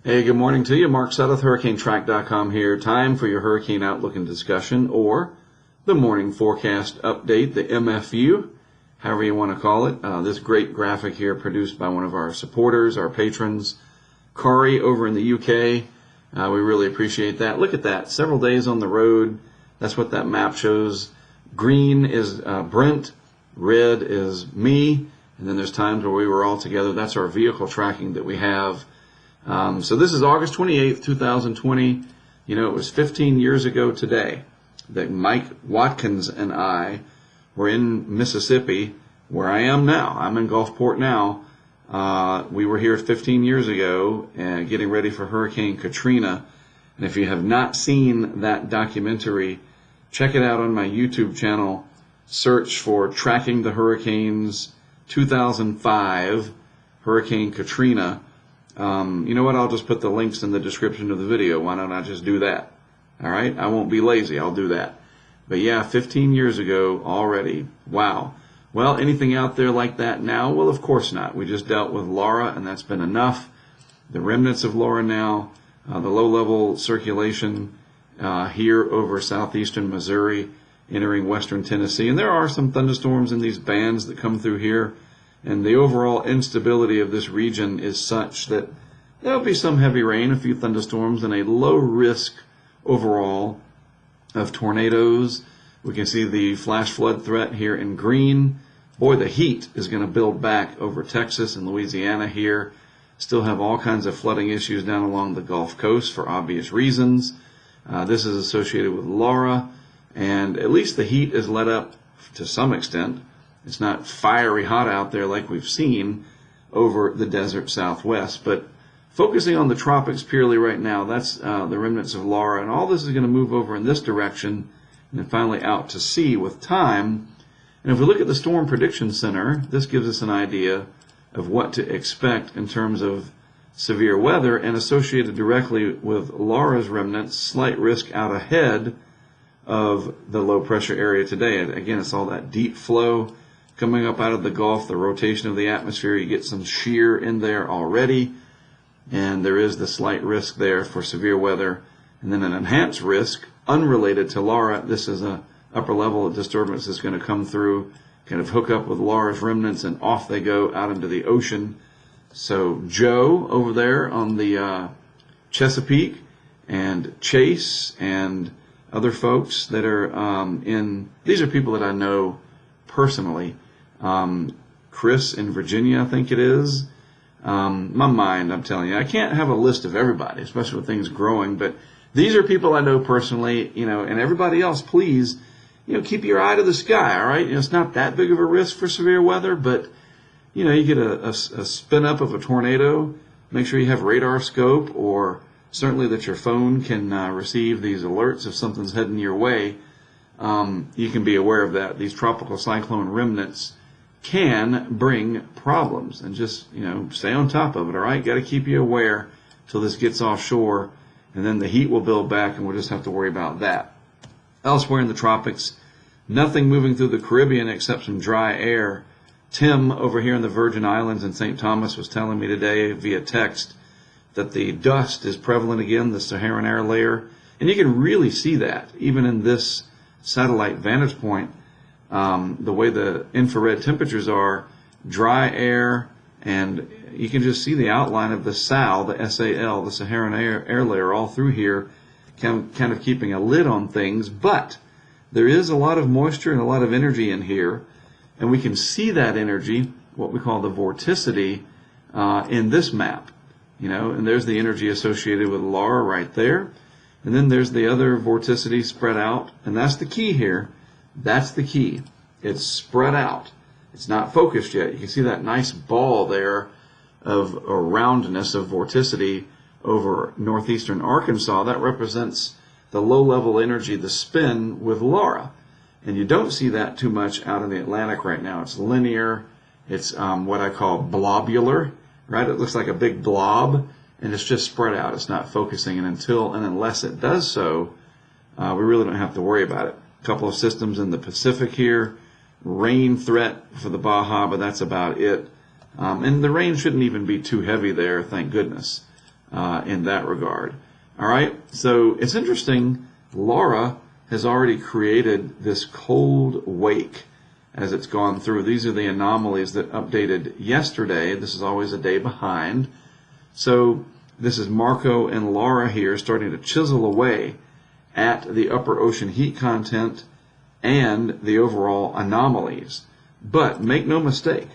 Hey, good morning to you. Mark Sudduth, HurricaneTrack.com here. Time for your hurricane outlook and discussion, or the morning forecast update, the MFU, however you want to call it. This great graphic here produced by one of our supporters, our patrons, Kari over in the UK. We really appreciate that. Look at that. Several days on the road. That's what that map shows. Green is Brent. Red is me. And then there's times where we were all together. That's our vehicle tracking that we have. So this is August 28th, 2020. You know, it was 15 years ago today that Mike Watkins and I were in Mississippi, where I am now. I'm in Gulfport now. We were here 15 years ago getting ready for Hurricane Katrina. And if you have not seen that documentary, check it out on my YouTube channel. Search for Tracking the Hurricanes 2005 Hurricane Katrina. You know what? I'll just put the links in the description of the video. Why don't I just do that? All right? I won't be lazy. I'll do that. But yeah, 15 years ago already. Wow. Well, anything out there like that now? Well, of course not. We just dealt with Laura, and that's been enough. The remnants of Laura now, the low-level circulation here over southeastern Missouri, entering western Tennessee. And there are some thunderstorms in these bands that come through here. And the overall instability of this region is such that there'll be some heavy rain, a few thunderstorms, and a low risk overall of tornadoes. We can see the flash flood threat here in green. Boy, the heat is going to build back over Texas and Louisiana here. Still have all kinds of flooding issues down along the Gulf Coast for obvious reasons. This is associated with Laura, and at least the heat is let up to some extent. It's not fiery hot out there like we've seen over the desert southwest. But focusing on the tropics purely right now, that's the remnants of Laura. And all this is going to move over in this direction and then finally out to sea with time. And if we look at the Storm Prediction Center, this gives us an idea of what to expect in terms of severe weather, and associated directly with Laura's remnants, slight risk out ahead of the low pressure area today. And again, it's all that deep flow coming up out of the Gulf, the rotation of the atmosphere. You get some shear in there already, and there is the slight risk there for severe weather. And then an enhanced risk unrelated to Laura. This is a upper level of disturbance that's going to come through, kind of hook up with Laura's remnants, and off they go out into the ocean. So Joe over there on the Chesapeake, and Chase, and other folks that are these are people that I know personally. Chris in Virginia, I think it is. My mind, I'm telling you, I can't have a list of everybody, especially with things growing, but these are people I know personally, and everybody else, please, keep your eye to the sky, all right? It's not that big of a risk for severe weather, but, you get a spin up of a tornado. Make sure you have radar scope, or certainly that your phone can receive these alerts if something's heading your way. You can be aware of that. These tropical cyclone remnants can bring problems, and just, stay on top of it, all right? Got to keep you aware till this gets offshore, and then the heat will build back, and we'll just have to worry about that. Elsewhere in the tropics, nothing moving through the Caribbean except some dry air. Tim over here in the Virgin Islands in St. Thomas was telling me today via text that the dust is prevalent again, the Saharan air layer, and you can really see that even in this satellite vantage point. The way the infrared temperatures are, dry air, and you can just see the outline of the SAL, the SAL, the Saharan air layer, all through here, kind of keeping a lid on things. But there is a lot of moisture and a lot of energy in here, and we can see that energy, what we call the vorticity, in this map. And there's the energy associated with Laura right there. And then there's the other vorticity spread out, and that's the key here. That's the key. It's spread out. It's not focused yet. You can see that nice ball there of a roundness of vorticity over northeastern Arkansas. That represents the low-level energy, the spin with Laura. And you don't see that too much out in the Atlantic right now. It's linear. It's what I call blobular, right? It looks like a big blob, and it's just spread out. It's not focusing, and unless it does so, we really don't have to worry about it. A couple of systems in the Pacific here, rain threat for the Baja, but that's about it. And the rain shouldn't even be too heavy there, thank goodness. in that regard. All right, so it's interesting. Laura has already created this cold wake as it's gone through. These are the anomalies that updated yesterday. This is always a day behind. So this is Marco and Laura here starting to chisel away at the upper ocean heat content and the overall anomalies. But make no mistake,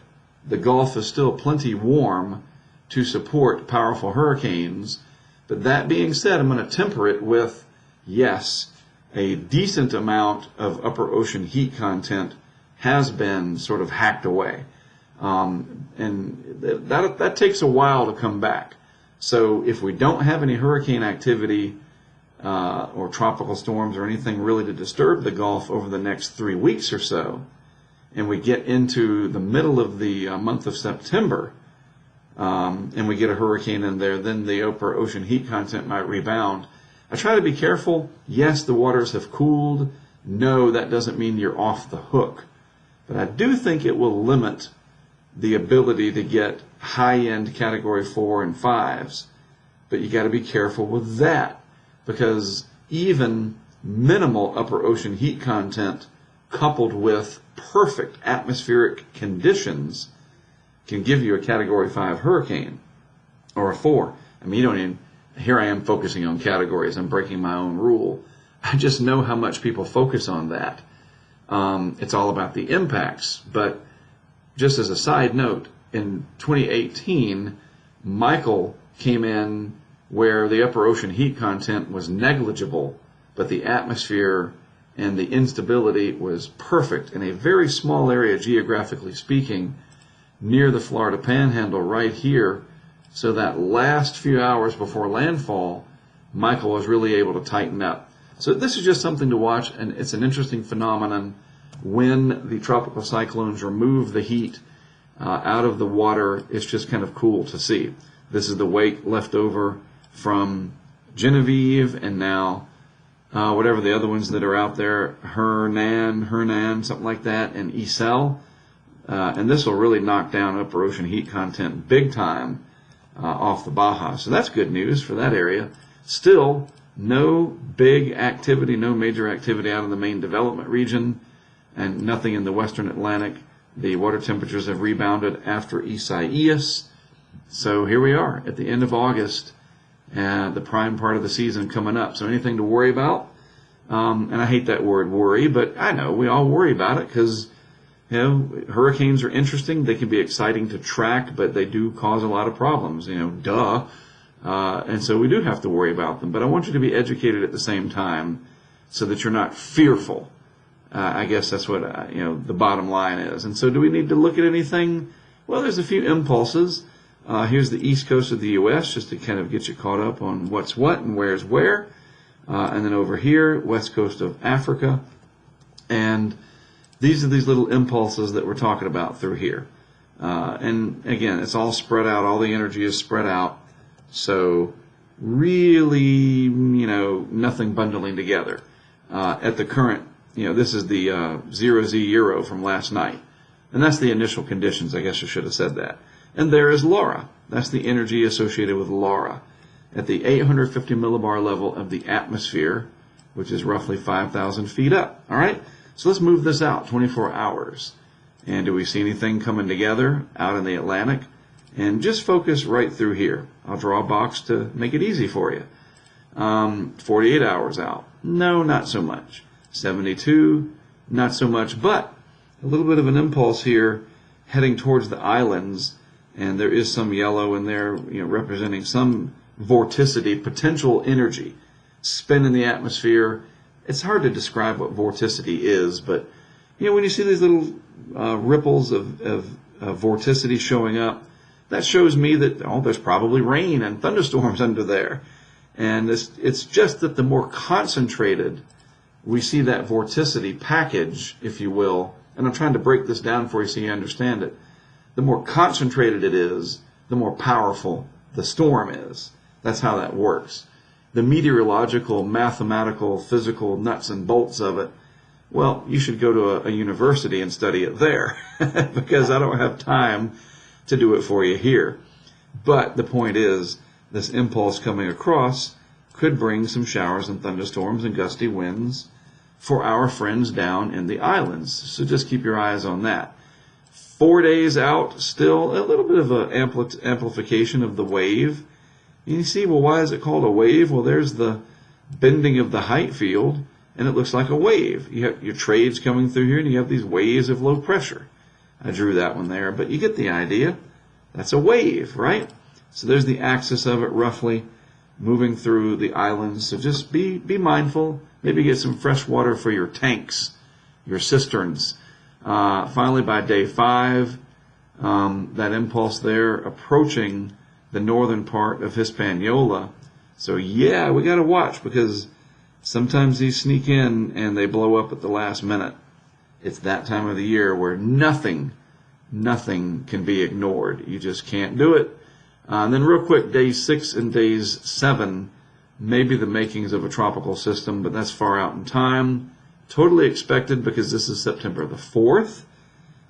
the Gulf is still plenty warm to support powerful hurricanes. But that being said, I'm going to temper it with, yes, a decent amount of upper ocean heat content has been sort of hacked away. And that takes a while to come back. So if we don't have any hurricane activity or tropical storms or anything really to disturb the Gulf over the next 3 weeks or so, and we get into the middle of the month of September, and we get a hurricane in there, then the upper ocean heat content might rebound. I try to be careful. Yes, the waters have cooled. No, that doesn't mean you're off the hook. But I do think it will limit the ability to get high-end Category 4 and 5s. But you got to be careful with that, because even minimal upper ocean heat content coupled with perfect atmospheric conditions can give you a Category 5 hurricane or a 4. I mean, you don't even, here I am focusing on categories. I'm breaking my own rule. I just know how much people focus on that. It's all about the impacts. But just as a side note, in 2018, Michael came in where the upper ocean heat content was negligible, but the atmosphere and the instability was perfect in a very small area, geographically speaking, near the Florida Panhandle right here. So that last few hours before landfall, Michael was really able to tighten up. So this is just something to watch, and it's an interesting phenomenon when the tropical cyclones remove the heat out of the water. It's just kind of cool to see. This is the wake left over from Genevieve, and now whatever the other ones that are out there, Hernan, something like that, and Isel. And this will really knock down upper ocean heat content big time off the Baja. So that's good news for that area. Still, no big activity, no major activity out of the main development region, and nothing in the western Atlantic. The water temperatures have rebounded after Isaias. So here we are at the end of August, the prime part of the season coming up. So anything to worry about? And I hate that word worry, but I know we all worry about it because, you know, hurricanes are interesting. They can be exciting to track, but they do cause a lot of problems, duh. And so we do have to worry about them. But I want you to be educated at the same time so that you're not fearful. I guess that's what, the bottom line is. And so do we need to look at anything? Well, there's a few impulses. Here's the east coast of the U.S., just to kind of get you caught up on what's what and where's where. And then over here, west coast of Africa. And these are these little impulses that we're talking about through here. And again, it's all spread out. All the energy is spread out. So really, nothing bundling together. At the current, this is the 0Z Euro from last night. And that's the initial conditions. I guess I should have said that. And there is Laura. That's the energy associated with Laura at the 850 millibar level of the atmosphere, which is roughly 5,000 feet up. All right? So let's move this out 24 hours. And do we see anything coming together out in the Atlantic? And just focus right through here. I'll draw a box to make it easy for you. 48 hours out. No, not so much. 72, not so much. But a little bit of an impulse here heading towards the islands. And there is some yellow in there, representing some vorticity, potential energy, spin in the atmosphere. It's hard to describe what vorticity is, but when you see these little ripples of vorticity showing up, that shows me that there's probably rain and thunderstorms under there. And it's just that the more concentrated we see that vorticity package, if you will, and I'm trying to break this down for you so you understand it. The more concentrated it is, the more powerful the storm is. That's how that works. The meteorological, mathematical, physical nuts and bolts of it, well, you should go to a university and study it there because I don't have time to do it for you here. But the point is this impulse coming across could bring some showers and thunderstorms and gusty winds for our friends down in the islands. So just keep your eyes on that. 4 days out, still a little bit of an amplification of the wave. And you see, well, why is it called a wave? Well, there's the bending of the height field, and it looks like a wave. You have your trades coming through here, and you have these waves of low pressure. I drew that one there, but you get the idea. That's a wave, right? So there's the axis of it roughly moving through the islands. So just be mindful. Maybe get some fresh water for your tanks, your cisterns. Finally, by day 5, that impulse there approaching the northern part of Hispaniola. So yeah, we got to watch, because sometimes these sneak in and they blow up at the last minute. It's that time of the year where nothing can be ignored. You just can't do it. And then real quick, days 6 and days 7, maybe the makings of a tropical system, but that's far out in time. Totally expected, because this is September the 4th,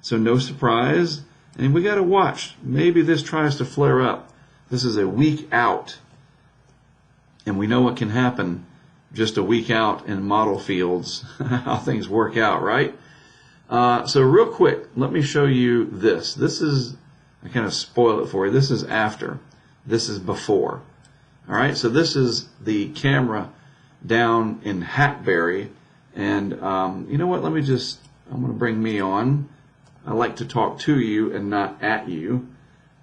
so no surprise. And we got to watch. Maybe this tries to flare up. This is a week out, and we know what can happen just a week out in model fields, how things work out, right? So real quick, let me show you this. This is, I kind of spoil it for you. This is after. This is before. All right, so this is the camera down in Hackberry. And you know what? I'm going to bring me on. I like to talk to you and not at you.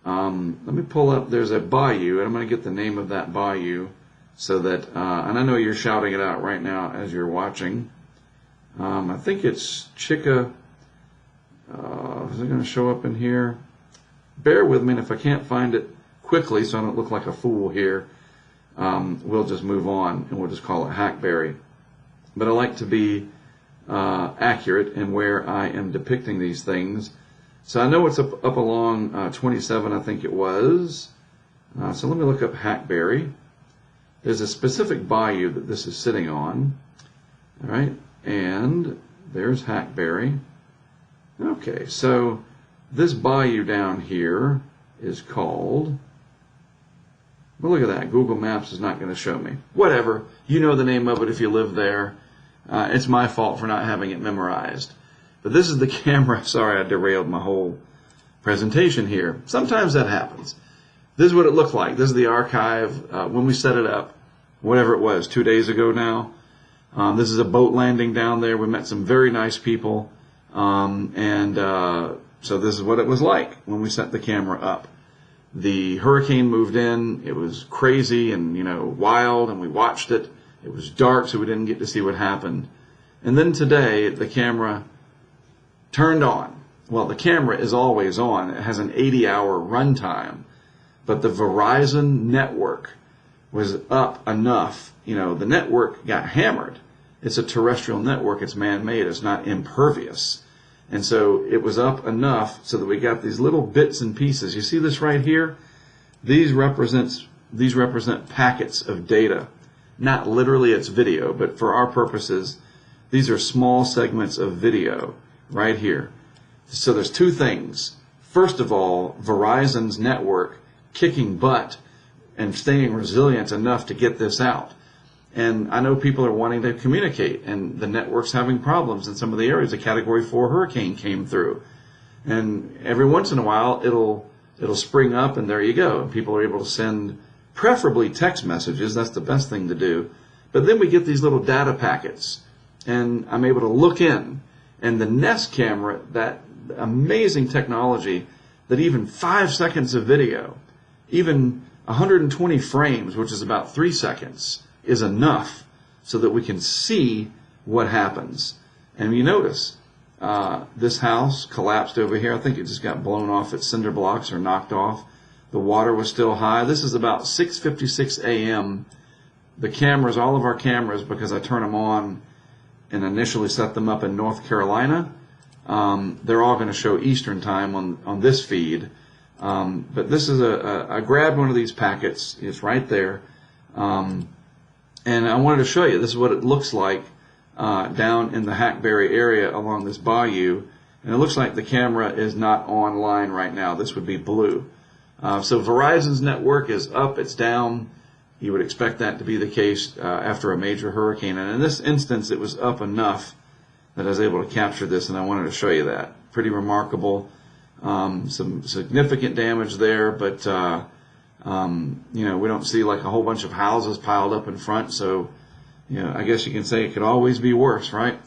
Let me pull up, there's a bayou, and I'm going to get the name of that bayou so that, and I know you're shouting it out right now as you're watching. I think it's Chica, is it going to show up in here? Bear with me, and if I can't find it quickly so I don't look like a fool here, we'll just move on and we'll just call it Hackberry. But I like to be accurate in where I am depicting these things. So I know it's up along 27, I think it was. So let me look up Hackberry. There's a specific bayou that this is sitting on. All right, and there's Hackberry. Okay, so this bayou down here is called, well, look at that. Google Maps is not going to show me. Whatever. You know the name of it if you live there. It's my fault for not having it memorized. But this is the camera. Sorry, I derailed my whole presentation here. Sometimes that happens. This is what it looked like. This is the archive when we set it up, whatever it was, 2 days ago now. This is a boat landing down there. We met some very nice people. So this is what it was like when we set the camera up. The hurricane moved in. It was crazy and, wild, and we watched it. It was dark, so we didn't get to see what happened. And then today, the camera turned on. Well, the camera is always on. It has an 80-hour runtime. But the Verizon network was up enough. The network got hammered. It's a terrestrial network. It's man-made. It's not impervious. And so it was up enough so that we got these little bits and pieces. You see this right here? These represent packets of data. Not literally it's video, but for our purposes, these are small segments of video right here. So there's two things. First of all, Verizon's network kicking butt and staying resilient enough to get this out. And I know people are wanting to communicate, and the network's having problems in some of the areas. A Category 4 hurricane came through. And every once in a while, it'll spring up, and there you go. And people are able to send preferably text messages. That's the best thing to do. But then we get these little data packets, and I'm able to look in. And the Nest camera, that amazing technology that even 5 seconds of video, even 120 frames, which is about 3 seconds, is enough so that we can see what happens. And you notice this house collapsed over here. I think it just got blown off its cinder blocks or knocked off. The water was still high. This is about 6:56 a.m. The cameras, all of our cameras, because I turn them on and initially set them up in North Carolina, they're all going to show Eastern time on this feed. But this is I grabbed one of these packets. It's right there. And I wanted to show you, this is what it looks like down in the Hackberry area along this bayou. And it looks like the camera is not online right now. This would be blue. So Verizon's network is up, it's down. You would expect that to be the case after a major hurricane. And in this instance, it was up enough that I was able to capture this, and I wanted to show you that. Pretty remarkable. Some significant damage there, but we don't see like a whole bunch of houses piled up in front. So, I guess you can say it could always be worse, right?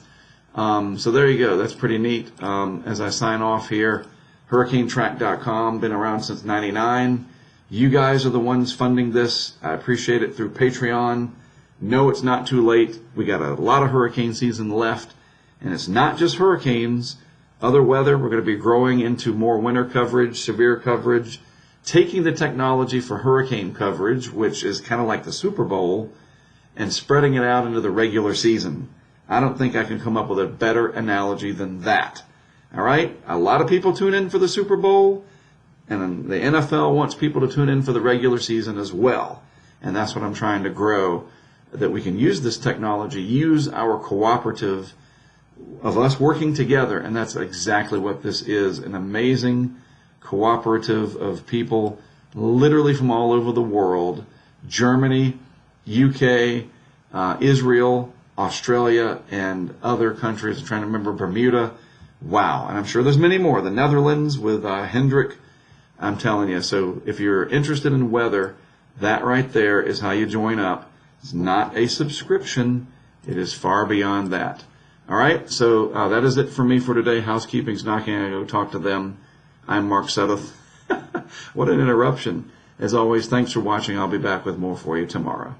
So there you go. That's pretty neat. As I sign off here, HurricaneTrack.com, been around since '99. You guys are the ones funding this. I appreciate it through Patreon. No, it's not too late. We got a lot of hurricane season left, and it's not just hurricanes. Other weather, we're going to be growing into more winter coverage, severe coverage, taking the technology for hurricane coverage, which is kind of like the Super Bowl, and spreading it out into the regular season. I don't think I can come up with a better analogy than that. All right? A lot of people tune in for the Super Bowl, and the NFL wants people to tune in for the regular season as well. And that's what I'm trying to grow, that we can use this technology, use our cooperative of us working together, and that's exactly what this is, an amazing cooperative of people literally from all over the world, Germany, UK, Israel, Australia, and other countries. I'm trying to remember Bermuda. Wow. And I'm sure there's many more. The Netherlands with Hendrik. I'm telling you. So if you're interested in weather, that right there is how you join up. It's not a subscription. It is far beyond that. All right. So that is it for me for today. Housekeeping's knocking. I go talk to them. I'm Mark Sudduth. What an interruption. As always, thanks for watching. I'll be back with more for you tomorrow.